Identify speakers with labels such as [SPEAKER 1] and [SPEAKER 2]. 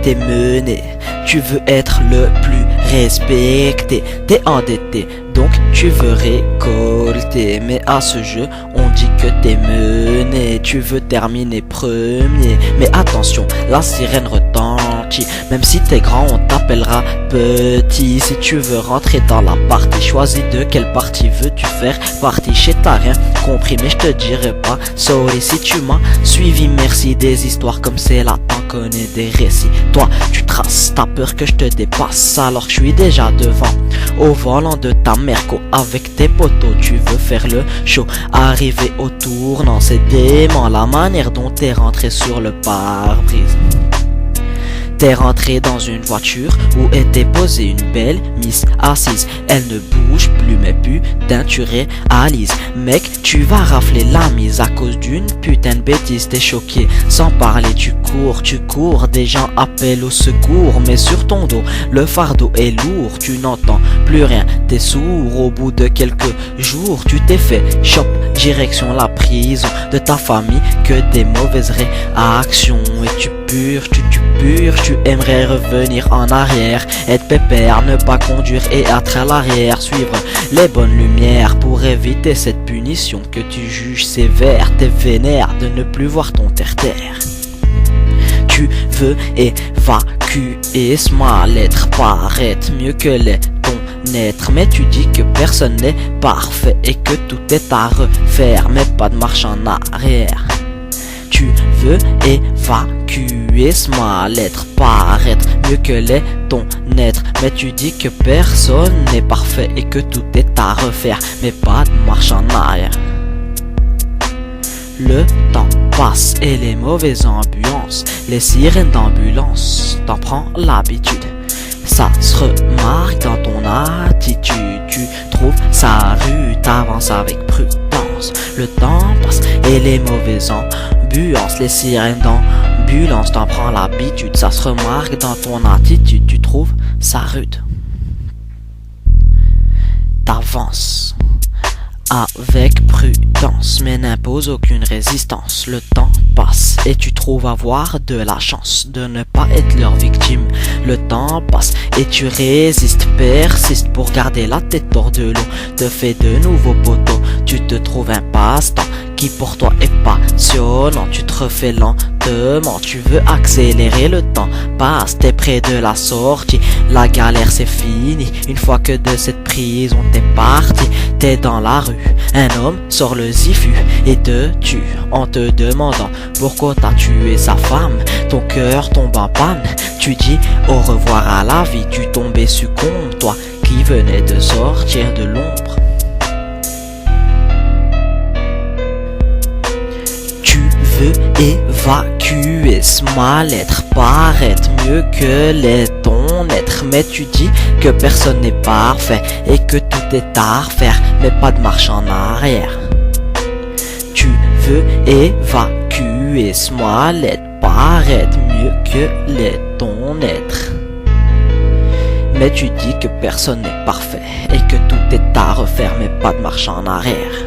[SPEAKER 1] t'es mené. Tu veux être le plus respecté. T'es endetté, donc tu veux récolter. Mais à ce jeu, on dit que t'es mené. Tu veux terminer premier. Mais attention, la sirène retentit. Même si t'es grand, on t'appellera petit. Si tu veux rentrer dans la partie, choisis de quelle partie veux-tu faire partie. Chez t'as rien compris, mais je te dirai pas sorry si tu m'as suivi. Merci des histoires comme c'est là, t'en connais des récits. Toi, tu traces, t'as peur que je te dépasse, alors que je suis déjà devant. Au volant de ta Merco avec tes potos, tu veux faire le show. Arrivé au tournant, c'est dément la manière dont t'es rentré sur le pare-brise. T'es rentré dans une voiture où était posée une belle miss assise. Elle ne bouge plus mais putain tu réalises. Mec, tu vas rafler la mise à cause d'une putain de bêtise. T'es choqué, sans parler tu cours. Des gens appellent au secours, mais sur ton dos le fardeau est lourd. Tu n'entends plus rien, t'es sourd. Au bout de quelques jours tu t'es fait chop, direction la prison de ta famille. Que des mauvaises réactions et tu purges, tu aimerais revenir en arrière, être pépère, ne pas conduire et être à l'arrière, suivre les bonnes lumières pour éviter cette punition que tu juges sévère. T'es vénère de ne plus voir ton terre-terre. Tu veux évacuer ce mal-être, paraître mieux que l'est ton être. Mais tu dis que personne n'est parfait et que tout est à refaire, mais pas de marche en arrière. Tu veux évacuer ce mal-être, paraître mieux que l'est ton être. Mais tu dis que personne n'est parfait et que tout est à refaire, mais pas de marche en arrière. Le temps passe et les mauvaises ambiances, les sirènes d'ambulance, t'en prends l'habitude. Ça se remarque dans ton attitude, tu trouves ça rude, t'avances avec prudence. Le temps passe et les mauvaises ambiances, les sirènes d'ambulance, t'en prends l'habitude. Ça se remarque dans ton attitude, tu trouves ça rude. T'avances avec prudence, mais n'impose aucune résistance. Le temps passe et tu trouves avoir de la chance de ne pas être leur victime. Le temps passe et tu résistes, persistes pour garder la tête hors de l'eau. Te fais de nouveaux poteaux, tu te trouves un passe-temps qui pour toi est passionnant. Tu te refais lentement, tu veux accélérer, le temps passe, t'es près de la sortie. La galère c'est fini, une fois que de cette prison t'es parti. T'es dans la rue, un homme sort le zifu et te tue en te demandant pourquoi t'as tué sa femme. Ton cœur tombe en panne, tu dis au revoir à la vie. Tu tombes et succombes, toi qui venais de sortir de l'ombre. Tu veux évacuer ce mal-être, paraître mieux que l'est ton être. Mais tu dis que personne n'est parfait et que tout est à refaire, mais pas de marche en arrière. Tu veux évacuer ce mal-être, paraître mieux que l'est ton être. Mais tu dis que personne n'est parfait et que tout est à refaire, mais pas de marche en arrière.